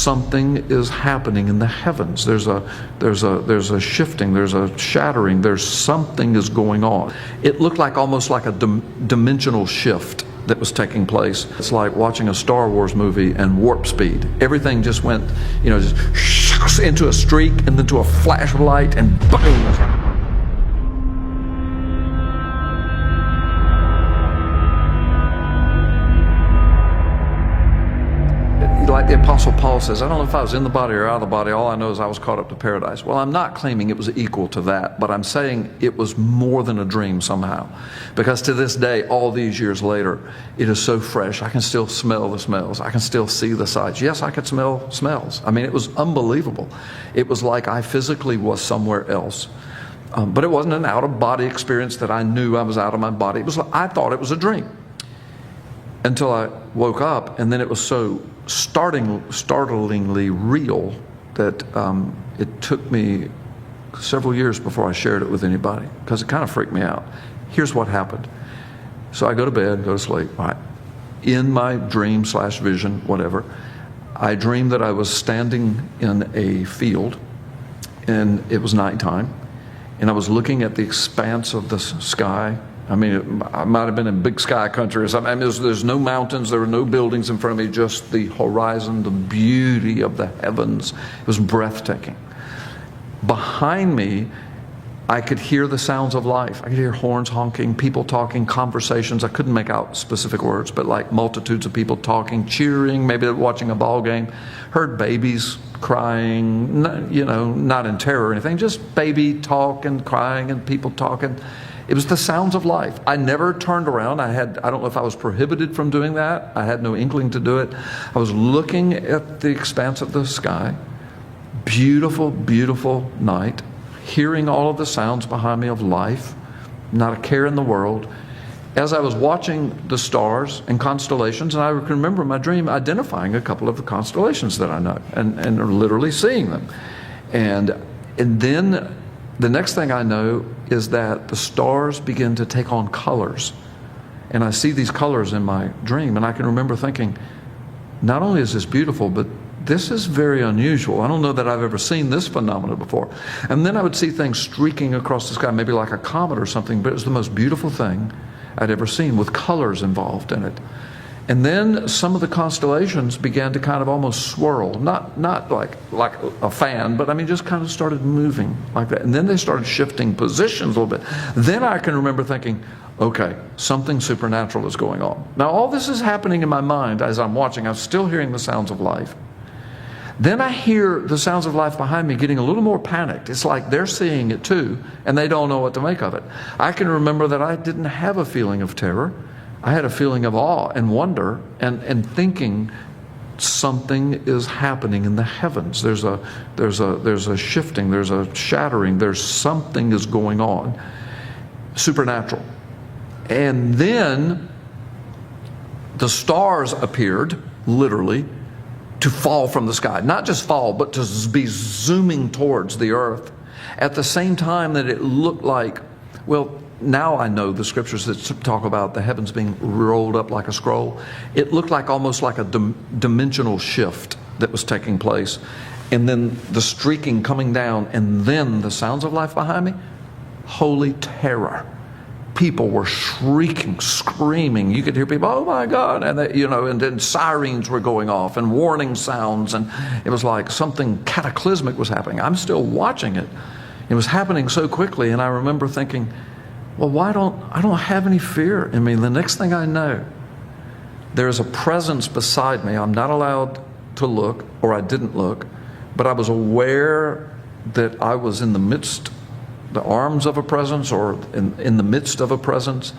something is happening in the heavens. There's a shifting, there's a shattering, there's something is going on. It looked like almost like a dimensional shift that was taking place. It's like watching a Star Wars movie and warp speed. Everything just went, just into a streak and then to a flash of light and boom. Like the Apostle Paul says, I don't know if I was in the body or out of the body. All I know is I was caught up to paradise. Well, I'm not claiming it was equal to that, but I'm saying it was more than a dream somehow. Because to this day, all these years later, it is so fresh. I can still smell the smells. I can still see the sights. Yes, I could smell smells. I mean, it was unbelievable. It was like I physically was somewhere else. But it wasn't an out-of-body experience that I knew I was out of my body. I thought it was a dream. Until I woke up, and then it was so startlingly real that it took me several years before I shared it with anybody, because it kind of freaked me out. Here's what happened. So I go to bed, go to sleep. All right. In my dream / vision, whatever, I dreamed that I was standing in a field, and it was nighttime, and I was looking at the expanse of the sky. I mean, I might have been in big sky country or something. I mean, there's no mountains, there were no buildings in front of me, just the horizon, the beauty of the heavens. It was breathtaking. Behind me, I could hear the sounds of life. I could hear horns honking, people talking, conversations. I couldn't make out specific words, but like multitudes of people talking, cheering, maybe watching a ball game. Heard babies crying, not in terror or anything, just baby talk and crying and people talking. It was the sounds of life. I never turned around. I don't know if I was prohibited from doing that. I had no inkling to do it. I was looking at the expanse of the sky. Beautiful, beautiful night. Hearing all of the sounds behind me of life. Not a care in the world. As I was watching the stars and constellations, and I can remember in my dream identifying a couple of the constellations that I know and literally seeing them. And then the next thing I know is that the stars begin to take on colors. And I see these colors in my dream, and I can remember thinking, not only is this beautiful, but this is very unusual. I don't know that I've ever seen this phenomenon before. And then I would see things streaking across the sky, maybe like a comet or something, but it was the most beautiful thing I'd ever seen with colors involved in it. And then some of the constellations began to kind of almost swirl, not like a fan, but I mean just kind of started moving like that. And then they started shifting positions a little bit. Then I can remember thinking, okay, something supernatural is going on. Now all this is happening in my mind as I'm watching. I'm still hearing the sounds of life. Then I hear the sounds of life behind me getting a little more panicked. It's like they're seeing it too, and they don't know what to make of it. I can remember that I didn't have a feeling of terror. I had a feeling of awe and wonder and thinking something is happening in the heavens. There's a shifting, there's a shattering, there's something is going on. Supernatural. And then the stars appeared, literally, to fall from the sky. Not just fall, but to be zooming towards the earth. At the same time that it looked like, well, now I know the scriptures that talk about the heavens being rolled up like a scroll. It looked like almost like a dimensional shift that was taking place. And then the streaking coming down, and then the sounds of life behind me. Holy terror. People were shrieking, screaming. You could hear people, oh my God, and and then sirens were going off and warning sounds, and it was like something cataclysmic was happening. I'm still watching it. It was happening so quickly, and I remember thinking, well, I don't have any fear in me. The next thing I know, there's a presence beside me. I'm not allowed to look, or I didn't look, but I was aware that I was in the midst, the arms of a presence, or in the midst of a presence,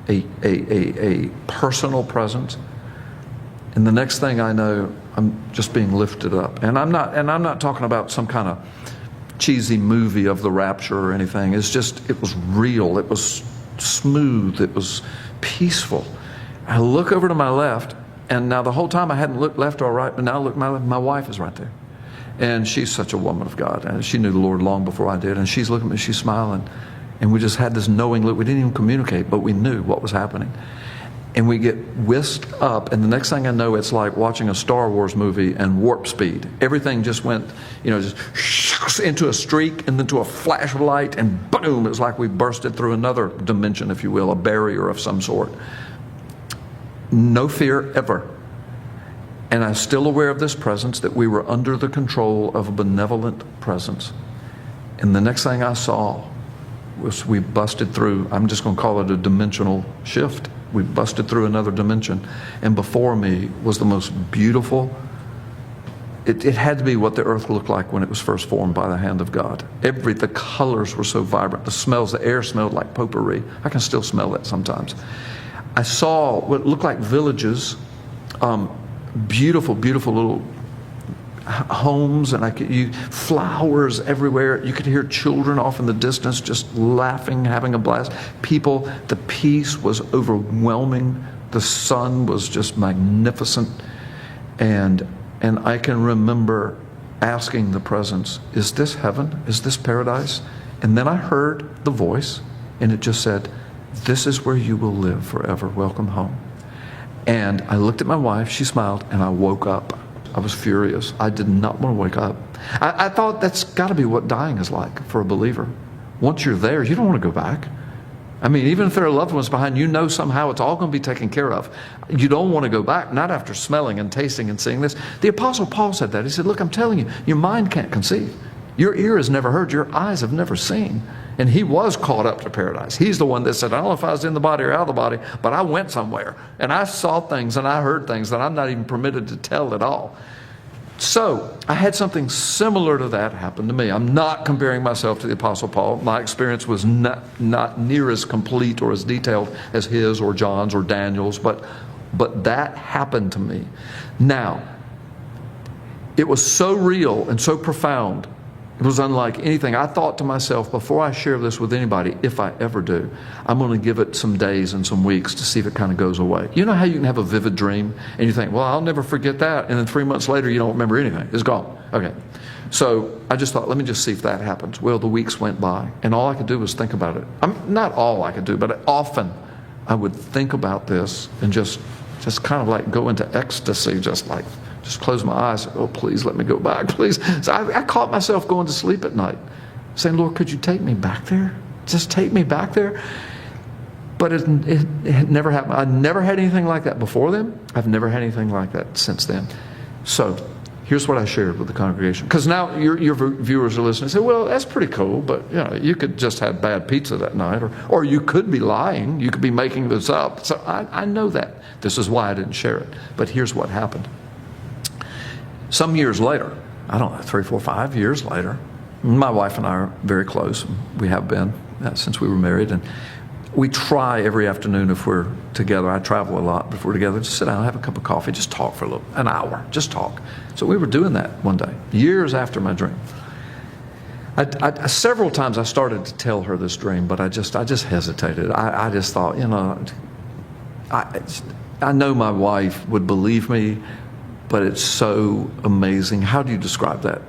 a personal presence. And the next thing I know, I'm just being lifted up. And I'm not talking about some kind of cheesy movie of the rapture or anything. It's just, it was real. It was smooth. It was peaceful. I look over to my left, and now the whole time I hadn't looked left or right, but now I look to my left, my wife is right there. And she's such a woman of God. And she knew the Lord long before I did. And she's looking at me, she's smiling. And we just had this knowing look. We didn't even communicate, but we knew what was happening. And we get whisked up, and the next thing I know, it's like watching a Star Wars movie and warp speed. Everything just went, just into a streak and then to a flash of light, and boom, it was like we bursted through another dimension, if you will, a barrier of some sort. No fear ever. And I'm still aware of this presence, that we were under the control of a benevolent presence. And the next thing I saw was we busted through, I'm just going to call it a dimensional shift. We busted through another dimension, and before me was the most beautiful. It had to be what the earth looked like when it was first formed by the hand of God. The colors were so vibrant. The air smelled like potpourri. I can still smell that sometimes. I saw what looked like villages, beautiful, beautiful little homes, and flowers everywhere. You could hear children off in the distance just laughing, having a blast. People, the peace was overwhelming. The sun was just magnificent. And I can remember asking the presence, is this heaven? Is this paradise? And then I heard the voice, and it just said, this is where you will live forever. Welcome home. And I looked at my wife, she smiled, and I woke up. I was furious. I did not want to wake up. I thought that's got to be what dying is like for a believer. Once you're there, you don't want to go back. I mean, even if there are loved ones behind, somehow it's all going to be taken care of. You don't want to go back, not after smelling and tasting and seeing this. The Apostle Paul said that. He said, look, I'm telling you, your mind can't conceive. Your ear has never heard, your eyes have never seen. And he was caught up to paradise. He's the one that said, I don't know if I was in the body or out of the body, but I went somewhere. And I saw things and I heard things that I'm not even permitted to tell at all. So I had something similar to that happen to me. I'm not comparing myself to the Apostle Paul. My experience was not near as complete or as detailed as his or John's or Daniel's, but that happened to me. Now, it was so real and so profound. It was unlike anything. I thought to myself, before I share this with anybody, if I ever do, I'm going to give it some days and some weeks to see if it kind of goes away. You know how you can have a vivid dream and you think, well, I'll never forget that. And then 3 months later, you don't remember anything. It's gone. Okay. So I just thought, let me just see if that happens. Well, the weeks went by and all I could do was think about it. Not all I could do, but often I would think about this and just kind of like go into ecstasy, just close my eyes. Oh, please let me go back, please. So I caught myself going to sleep at night, saying, Lord, could you take me back there? Just take me back there. But it never happened. I never had anything like that before then. I've never had anything like that since then. So here's what I shared with the congregation. Because now your viewers are listening and say, well, that's pretty cool, but you could just have bad pizza that night, or you could be lying. You could be making this up. So I know that. This is why I didn't share it. But here's what happened. Some years later, I don't know, 3, 4, 5 years later, my wife and I are very close. We have been since we were married. And we try every afternoon if we're together. I travel a lot. If we're together, just sit down, have a cup of coffee, just talk for an hour, just talk. So we were doing that one day, years after my dream. Several times I started to tell her this dream, but I just hesitated. I just thought, I know my wife would believe me, but it's so amazing. How do you describe that?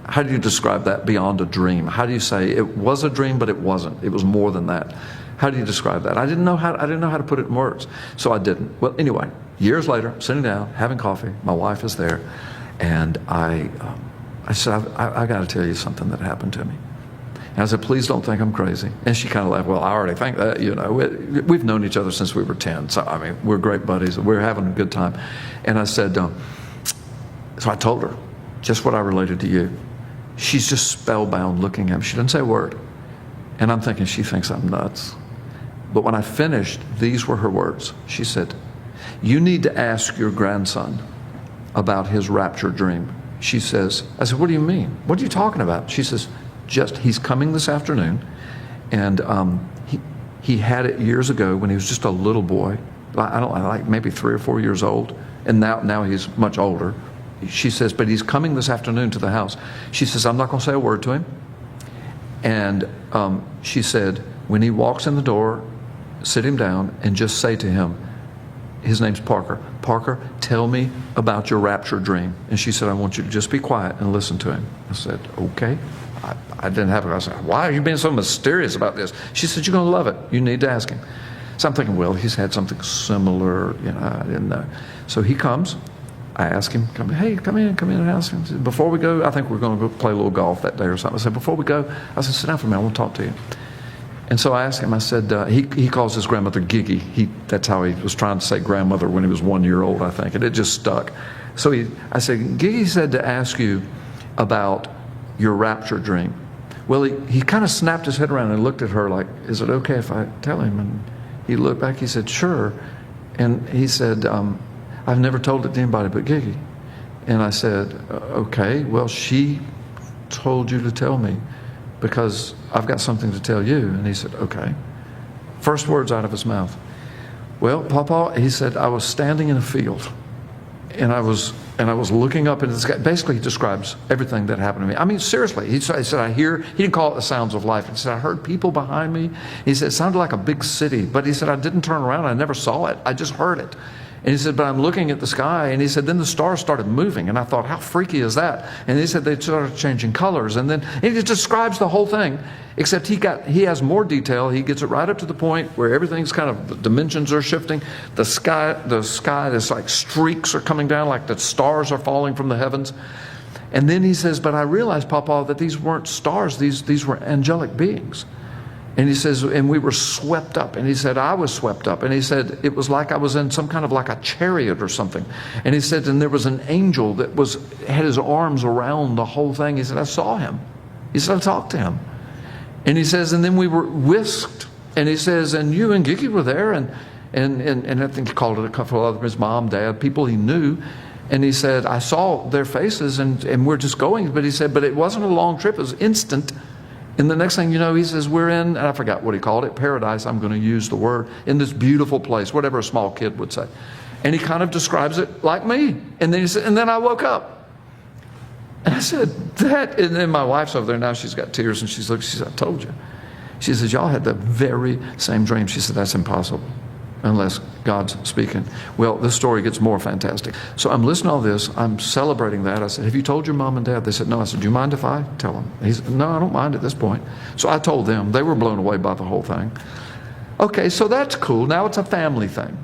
How do you describe that beyond a dream? How do you say it was a dream, but it wasn't? It was more than that. How do you describe that? I didn't know how to put it in words, so I didn't. Well, anyway, years later, sitting down, having coffee, my wife is there, and I said, I got to tell you something that happened to me. And I said, please don't think I'm crazy. And she kind of laughed, well, I already think that, We've known each other since we were 10. So, I mean, we're great buddies. We're having a good time. And I said, so I told her just what I related to you. She's just spellbound looking at me. She doesn't say a word. And I'm thinking, she thinks I'm nuts. But when I finished, these were her words. She said, you need to ask your grandson about his rapture dream. She says, I said, what do you mean? What are you talking about? She says, he's coming this afternoon, and he had it years ago when he was just a little boy. Like maybe 3 or 4 years old, and now he's much older. She says, but he's coming this afternoon to the house. She says, I'm not going to say a word to him. And she said, when he walks in the door, sit him down and just say to him, his name's Parker. Parker, tell me about your rapture dream. And she said, I want you to just be quiet and listen to him. I said, okay. I didn't have it. I said, why are you being so mysterious about this? She said, you're going to love it. You need to ask him. So I'm thinking, well, he's had something similar, I didn't know. So he comes. I ask him, hey, come in and ask him. Said, before we go, I think we're going to go play a little golf that day or something. I said, before we go, I said, sit down for a minute, I want to talk to you. And so I asked him, I said, he calls his grandmother Giggy. That's how he was trying to say grandmother when he was 1 year old, I think, and it just stuck. So I said, Giggy said to ask you about your rapture dream. Well, he kind of snapped his head around and looked at her like, is it okay if I tell him? And he looked back, he said, sure. And he said, I've never told it to anybody but Giggy. And I said, okay, well, she told you to tell me because I've got something to tell you. And he said, okay. First words out of his mouth. Well, Papa, he said, I was standing in a field and I was looking up into the sky. Basically, he describes everything that happened to me. I mean, seriously, he said, he didn't call it the sounds of life. He said, I heard people behind me. He said, it sounded like a big city, but he said, I didn't turn around. I never saw it. I just heard it. And he said, but I'm looking at the sky. And he said, then the stars started moving. And I thought, how freaky is that? And he said, they started changing colors. And then he just describes the whole thing, except he has more detail. He gets it right up to the point where everything's kind of, the dimensions are shifting. The sky, there's like streaks are coming down, like the stars are falling from the heavens. And then he says, but I realized, Papa, that these weren't stars. These were angelic beings. And he says, and we were swept up. And he said, I was swept up. And he said, it was like I was in some kind of like a chariot or something. And he said, and there was an angel that had his arms around the whole thing. He said, I saw him. He said, I talked to him. And he says, and then we were whisked. And he says, and you and Gigi were there. And I think he called it a couple of others, his mom, dad, people he knew. And he said, I saw their faces and we're just going. But he said, but it wasn't a long trip. It was instant. And the next thing you know, he says, we're in, and I forgot what he called it, paradise, I'm going to use the word, in this beautiful place, whatever a small kid would say. And he kind of describes it like me. And then he said, and then I woke up. And I said, and then my wife's over there now, she's got tears, and she said, I told you. She says, y'all had the very same dream. She said, that's impossible unless God's speaking. Well, this story gets more fantastic. So I'm listening to all this. I'm celebrating that. I said, have you told your mom and dad? They said, no. I said, do you mind if I tell them? He said, no, I don't mind at this point. So I told them. They were blown away by the whole thing. Okay, so that's cool. Now it's a family thing.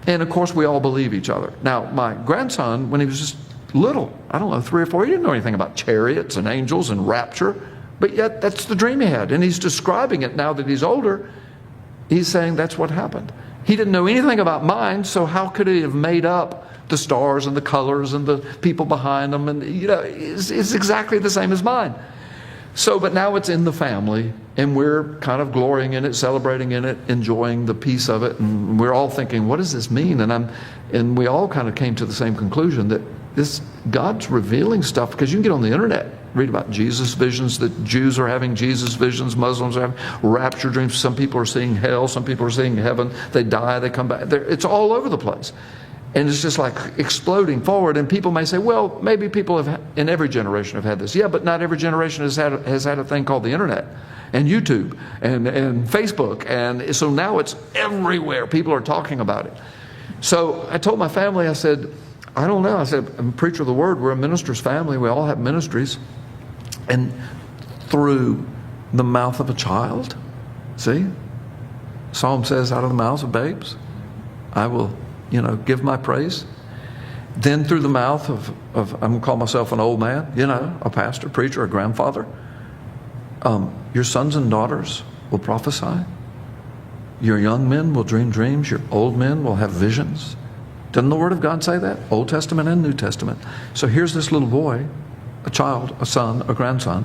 And of course, we all believe each other. Now, my grandson, when he was just little, I don't know, 3 or 4, he didn't know anything about chariots and angels and rapture. But yet, that's the dream he had. And he's describing it now that he's older. He's saying that's what happened. He didn't know anything about mine, so how could he have made up the stars and the colors and the people behind them? And, it's exactly the same as mine. So, but now it's in the family, and we're kind of glorying in it, celebrating in it, enjoying the peace of it, and we're all thinking, what does this mean? And we all kind of came to the same conclusion that God's revealing stuff, because you can get on the internet, read about Jesus visions, that Jews are having Jesus visions, Muslims are having rapture dreams. Some people are seeing hell, some people are seeing heaven. They die, they come back. It's all over the place. And it's just like exploding forward. And people may say, well, maybe people in every generation have had this. Yeah, but not every generation has had a thing called the internet and YouTube and Facebook. And so now it's everywhere. People are talking about it. So I told my family, I said, I don't know. I said, I'm a preacher of the word. We're a minister's family. We all have ministries. And through the mouth of a child, see? Psalm says, out of the mouths of babes, I will, give my praise. Then through the mouth of I'm going to call myself an old man, a pastor, preacher, a grandfather. Your sons and daughters will prophesy. Your young men will dream dreams. Your old men will have visions. Doesn't the Word of God say that? Old Testament and New Testament. So here's this little boy, a child, a son, a grandson,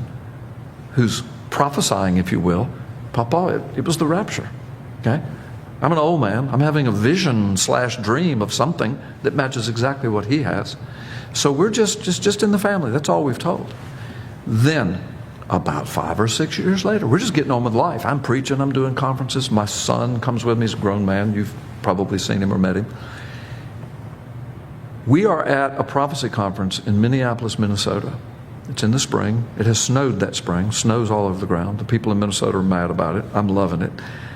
who's prophesying, if you will. Papa, it was the rapture. Okay? I'm an old man. I'm having a vision/dream of something that matches exactly what he has. So we're just in the family. That's all we've told. Then, about 5 or 6 years later, we're just getting on with life. I'm preaching. I'm doing conferences. My son comes with me. He's a grown man. You've probably seen him or met him. We are at a prophecy conference in Minneapolis, Minnesota. It's in the spring. It has snowed that spring. Snows all over the ground. The people in Minnesota are mad about it. I'm loving it.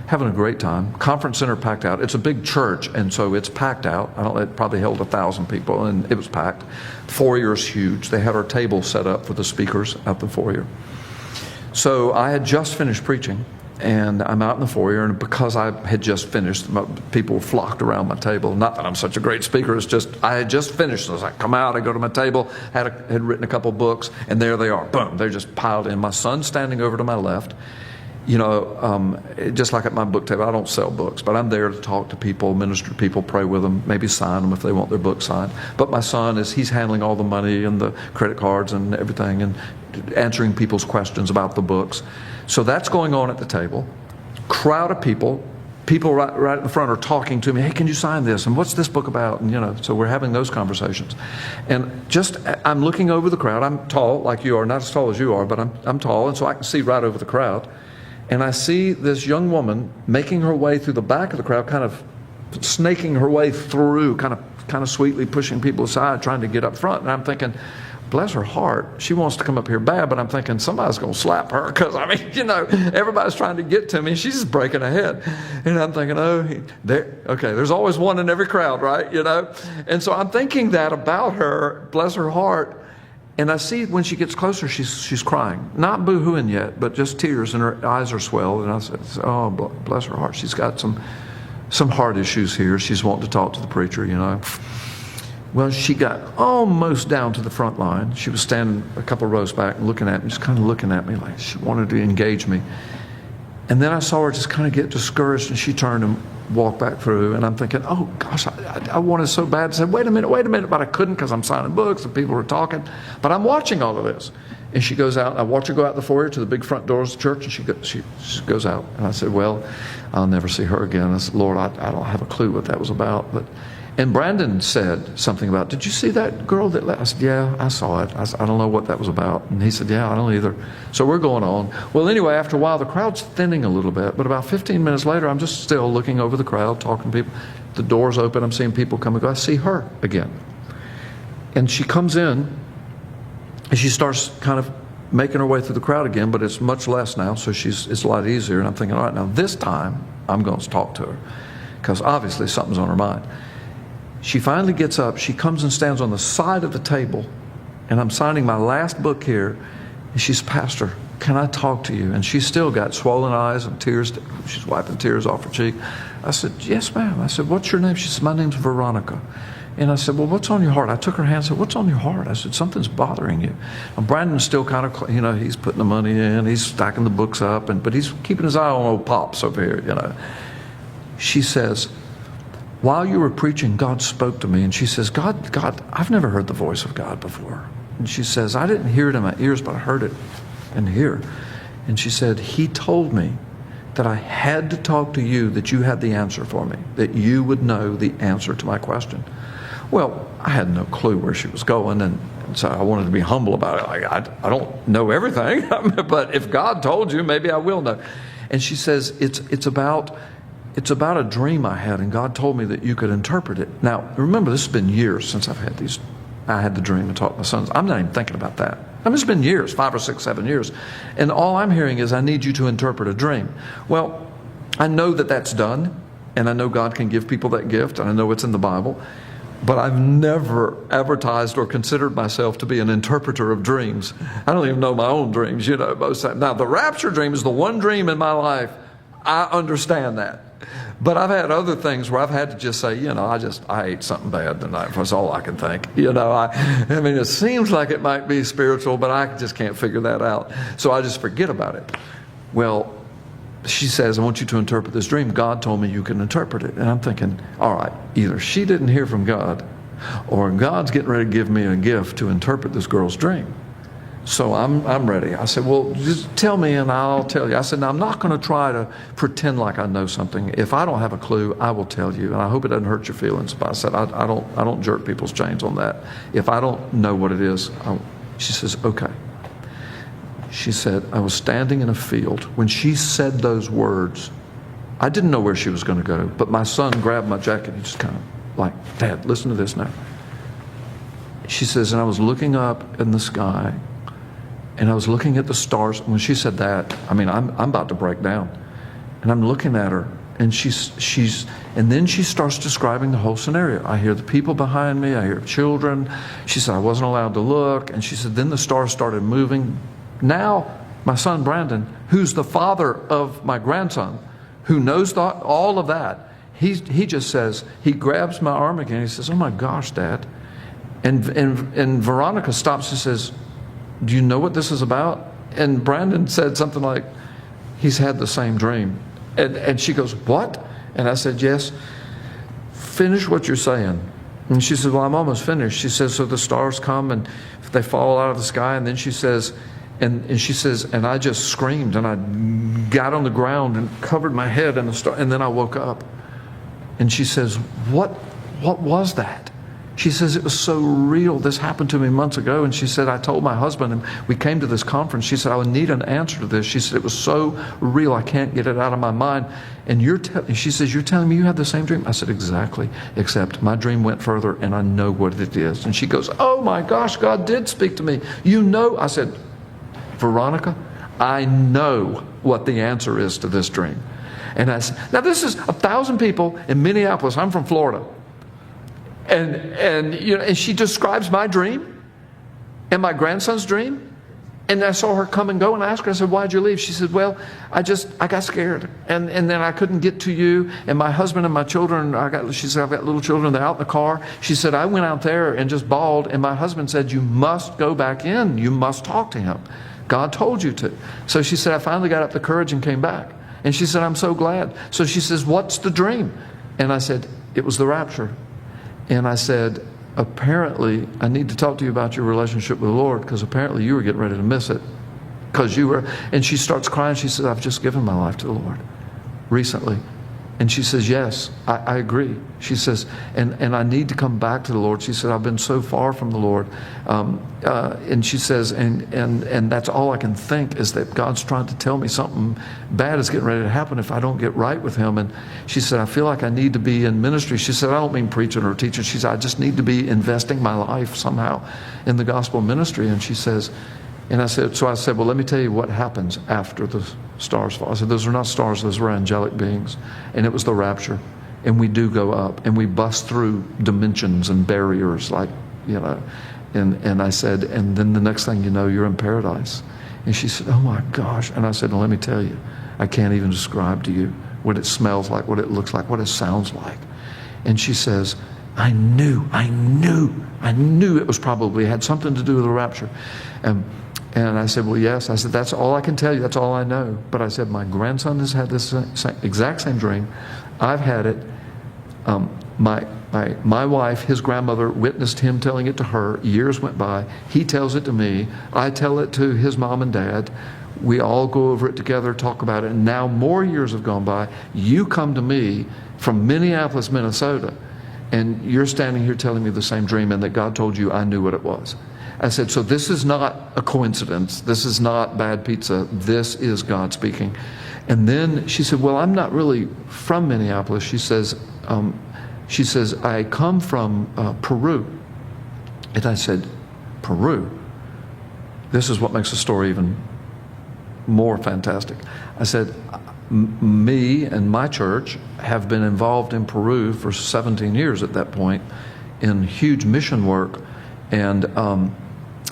Having a great time. Conference center packed out. It's a big church, and so it's packed out. It probably held 1,000 people, and it was packed. Foyer is huge. They had our table set up for the speakers at the foyer. So I had just finished preaching, And I'm out in the foyer, and because I had just finished, people flocked around my table. Not that I'm such a great speaker, it's just I had just finished. So I come out, I go to my table, had written a couple books, and there they are. Boom, they're just piled in. My son's standing over to my left. You know, just like at my book table, I don't sell books, but I'm there to talk to people, minister to people, pray with them, maybe sign them if they want their book signed. But my son he's handling all the money and the credit cards and everything, and answering people's questions about the books. So that's going on at the table. Crowd of people right in the front are talking to me. Hey, can you sign this? And what's this book about? And, you know, so we're having those conversations. And I'm looking over the crowd. I'm tall like you are, not as tall as you are, but I'm tall, and so I can see right over the crowd. And I see this young woman making her way through the back of the crowd, kind of snaking her way through, kind of sweetly pushing people aside, trying to get up front. And I'm thinking, bless her heart, she wants to come up here bad, but I'm thinking somebody's going to slap her, because, I mean, you know, everybody's trying to get to me. She's just breaking ahead. And I'm thinking, there's always one in every crowd, right? You know? And so I'm thinking that about her, bless her heart. And I see when she gets closer, she's crying. Not boo-hooing yet, but just tears, and her eyes are swelled. And I said, oh, bless her heart. She's got some heart issues here. She's wanting to talk to the preacher, you know. Well, she got almost down to the front line. She was standing a couple of rows back and looking at me, just kind of looking at me like she wanted to engage me. And then I saw her just kind of get discouraged, and she turned and walked back through. And I'm thinking, oh, gosh, I wanted so bad to say, wait a minute, but I couldn't because I'm signing books and people were talking. But I'm watching all of this. And she goes out. I watch her go out the foyer to the big front doors of the church, and she goes out. And I said, well, I'll never see her again. I said, Lord, I don't have a clue what that was about. And Brandon said something about, did you see that girl that left? I said, yeah, I saw it. I don't know what that was about. And he said, yeah, I don't either. So we're going on. Well, anyway, after a while, the crowd's thinning a little bit. But about 15 minutes later, I'm just still looking over the crowd, talking to people. The door's open. I'm seeing people come and go. I see her again. And she comes in, and she starts kind of making her way through the crowd again, but it's much less now, so it's a lot easier. And I'm thinking, all right, now this time, I'm going to talk to her, because obviously something's on her mind. She finally gets up. She comes and stands on the side of the table, and I'm signing my last book here. And she's, Pastor, can I talk to you? And she's still got swollen eyes and tears. She's wiping tears off her cheek. I said, yes, ma'am. I said, what's your name? She said, my name's Veronica. And I said, well, what's on your heart? I took her hand and said, what's on your heart? I said, something's bothering you. And Brandon's still kind of, you know, he's putting the money in, he's stacking the books up, but he's keeping his eye on old Pops over here, you know. She says, while you were preaching, God spoke to me. And she says, God, I've never heard the voice of God before. And she says, I didn't hear it in my ears, but I heard it in here. And she said, he told me that I had to talk to you, that you had the answer for me, that you would know the answer to my question. Well, I had no clue where she was going, and so I wanted to be humble about it. Like, I don't know everything, but if God told you, maybe I will know. And she says, it's about a dream I had, and God told me that you could interpret it. Now, remember, this has been years since I had the dream and taught my sons. I'm not even thinking about that. I mean, it's been years, 5 or 6, 7 years. And all I'm hearing is, I need you to interpret a dream. Well, I know that that's done, and I know God can give people that gift, and I know it's in the Bible. But I've never advertised or considered myself to be an interpreter of dreams. I don't even know my own dreams, you know, most of the time. Now, the rapture dream is the one dream in my life. I understand that. But I've had other things where I've had to just say, you know, I ate something bad tonight. That's all I can think. You know, I mean, it seems like it might be spiritual, but I just can't figure that out. So I just forget about it. Well, she says, I want you to interpret this dream. God told me you can interpret it. And I'm thinking, all right, either she didn't hear from God, or God's getting ready to give me a gift to interpret this girl's dream. So I'm ready. I said, well, just tell me and I'll tell you. I said, now, I'm not going to try to pretend like I know something. If I don't have a clue, I will tell you. And I hope it doesn't hurt your feelings. But I said, I don't jerk people's chains on that. If I don't know what it is, she says, okay. She said, I was standing in a field. When she said those words, I didn't know where she was going to go. But my son grabbed my jacket. He just kind of like, Dad, listen to this now. She says, and I was looking up in the sky, and I was looking at the stars. When she said that, I mean, I'm about to break down. And I'm looking at her, and and then she starts describing the whole scenario. I hear the people behind me. I hear children. She said, I wasn't allowed to look. And she said, then the stars started moving. Now my son Brandon, who's the father of my grandson, who knows all of that, he just says, he grabs my arm again. He says, "Oh my gosh, Dad." And Veronica stops and says, "Do you know what this is about?" And Brandon said something like, "He's had the same dream." And she goes, "What?" And I said, "Yes. Finish what you're saying." And she said, "Well, I'm almost finished." She says, "So the stars come and they fall out of the sky." And then she says, and she says, "And I just screamed and I got on the ground and covered my head in the star. And then I woke up." And she says, What was that?" She says, "It was so real. This happened to me months ago." And she said, "I told my husband, and we came to this conference." She said, "I would need an answer to this." She said, "It was so real, I can't get it out of my mind." And she says, "You're telling me you had the same dream?" I said, "Exactly, except my dream went further and I know what it is." And she goes, "Oh my gosh, God did speak to me. You know." I said, "Veronica, I know what the answer is to this dream." And I said, now this is 1,000 people in Minneapolis. I'm from Florida. And she describes my dream and my grandson's dream. And I saw her come and go, and I asked her, I said, "Why'd you leave?" She said, "Well, I got scared. And then I couldn't get to you. And my husband and my children, she said, I've got little children, they're out in the car." She said, "I went out there and just bawled. And my husband said, 'You must go back in. You must talk to him. God told you to.'" So she said, "I finally got up the courage and came back." And she said, "I'm so glad." So she says, "What's the dream?" And I said, "It was the rapture." And I said, "Apparently, I need to talk to you about your relationship with the Lord, because apparently you were getting ready to miss it. Because you were," and she starts crying. She says, "I've just given my life to the Lord recently." And she says, "Yes, I agree." She says, and I need to come back to the Lord. She said, "I've been so far from the Lord." And she says, and that's all I can think is that God's trying to tell me something bad is getting ready to happen if I don't get right with Him. And she said, "I feel like I need to be in ministry." She said, "I don't mean preaching or teaching." She said, "I just need to be investing my life somehow in the gospel ministry." And she says, and I said, "Well, let me tell you what happens after the stars fall." I said, "Those are not stars, those were angelic beings." And it was the rapture. And we do go up and we bust through dimensions and barriers, like, and I said, "And then the next thing you know, you're in paradise." And she said, "Oh my gosh." And I said, "Well, let me tell you, I can't even describe to you what it smells like, what it looks like, what it sounds like." And she says, I knew it was probably had something to do with the rapture. And I said, "Well, yes." I said, "That's all I can tell you. That's all I know." But I said, "My grandson has had this exact same dream. I've had it. My wife, his grandmother, witnessed him telling it to her. Years went by. He tells it to me. I tell it to his mom and dad. We all go over it together, talk about it. And now more years have gone by. You come to me from Minneapolis, Minnesota, and you're standing here telling me the same dream and that God told you I knew what it was." I said, "So this is not a coincidence. This is not bad pizza. This is God speaking." And then she said, "Well, I'm not really from Minneapolis." She says, "I come from Peru." And I said, "Peru?" This is what makes the story even more fantastic. I said, "Me and my church have been involved in Peru for 17 years at that point in huge mission work. And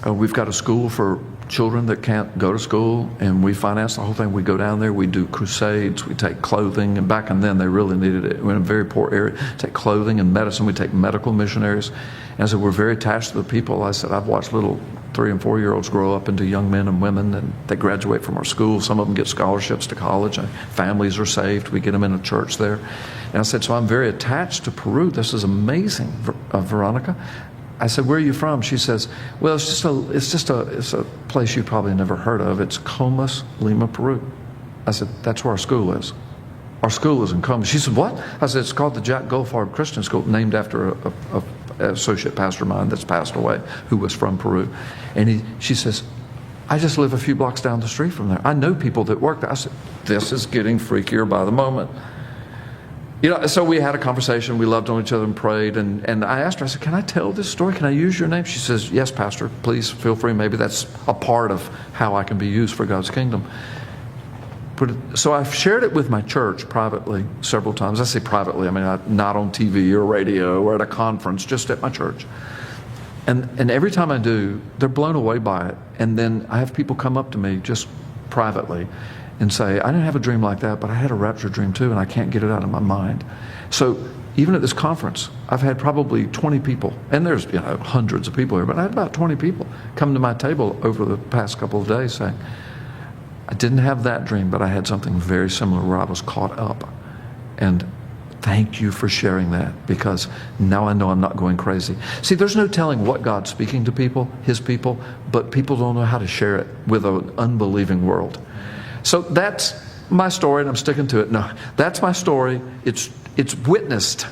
we've got a school for children that can't go to school, and we finance the whole thing. We go down there, we do crusades, we take clothing, and back then they really needed it. We're in a very poor area. Take clothing and medicine. We take medical missionaries." And I said, "We're very attached to the people." I said, "I've watched little 3- and 4-year-olds grow up into young men and women, and they graduate from our school. Some of them get scholarships to college. Families are saved. We get them in a church there." And I said, "So I'm very attached to Peru. This is amazing, Veronica." I said, "Where are you from?" She says, "Well, it's a place you probably never heard of. It's Comas, Lima, Peru." I said, "That's where our school is. Our school is in Comas." She said, "What?" I said, "It's called the Jack Goldfarb Christian School, named after a associate pastor of mine that's passed away, who was from Peru." And she says, "I just live a few blocks down the street from there. I know people that work there." I said, "This is getting freakier by the moment." So we had a conversation. We loved on each other and prayed. And I asked her, I said, "Can I tell this story? Can I use your name?" She says, "Yes, Pastor, please feel free. Maybe that's a part of how I can be used for God's kingdom." So I've shared it with my church privately several times. I say privately, I mean not on TV or radio or at a conference, just at my church. And every time I do, they're blown away by it. And then I have people come up to me just privately and say, I didn't have a dream like that, but I had a rapture dream too, and I can't get it out of my mind. So even at this conference, I've had probably 20 people, and there's hundreds of people here, but I had about 20 people come to my table over the past couple of days saying, I didn't have that dream, but I had something very similar where I was caught up. And thank you for sharing that, because now I know I'm not going crazy. See, there's no telling what God's speaking to people, His people, but people don't know how to share it with an unbelieving world. So that's my story, and I'm sticking to it. No, that's my story. It's witnessed.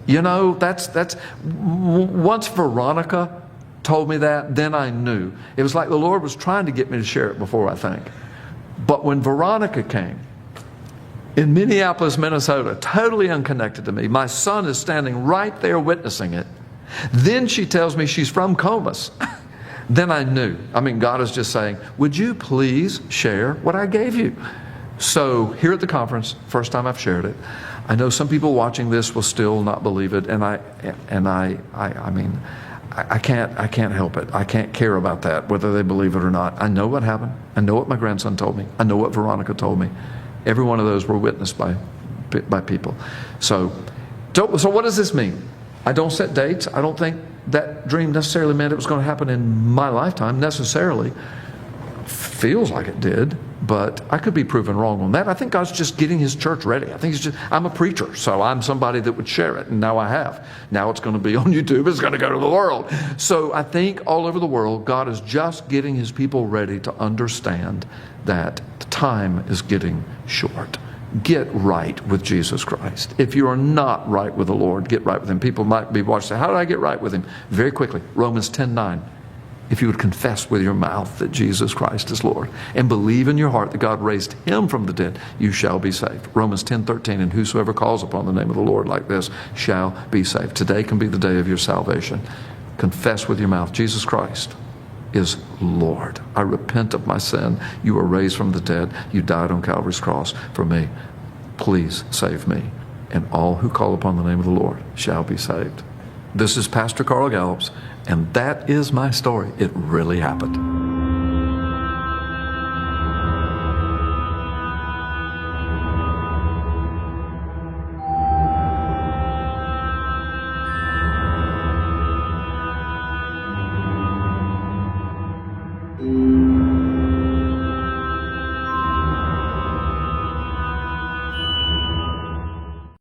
That's once Veronica told me that, then I knew. It was like the Lord was trying to get me to share it before, I think. But when Veronica came, in Minneapolis, Minnesota, totally unconnected to me, my son is standing right there witnessing it. Then she tells me she's from Comus. Then I knew. God is just saying, would you please share what I gave you? So here at the conference, first time I've shared it. I know some people watching this will still not believe it, and I can't help it. I can't care about that, whether they believe it or not. I know what happened. I know what my grandson told me. I know what Veronica told me. Every one of those were witnessed by people. So what does this mean? I don't set dates. I don't think that dream necessarily meant it was going to happen in my lifetime necessarily. Feels like it did, but I could be proven wrong on that. I think God's just getting His church ready. I think I'm a preacher, so I'm somebody that would share it, and now I have. Now it's going to be on YouTube. It's going to go to the world. So I think all over the world, God is just getting His people ready to understand that the time is getting short. Get right with Jesus Christ. If you are not right with the Lord, get right with Him. People might be watching, say, how did I get right with Him? Very quickly, Romans 10:9. If you would confess with your mouth that Jesus Christ is Lord and believe in your heart that God raised Him from the dead, you shall be saved. Romans 10:13, and whosoever calls upon the name of the Lord like this shall be saved. Today can be the day of your salvation. Confess with your mouth, Jesus Christ is Lord. I repent of my sin. You were raised from the dead. You died on Calvary's cross for me. Please save me. And all who call upon the name of the Lord shall be saved. This is Pastor Carl Gallups, and that is my story. It really happened.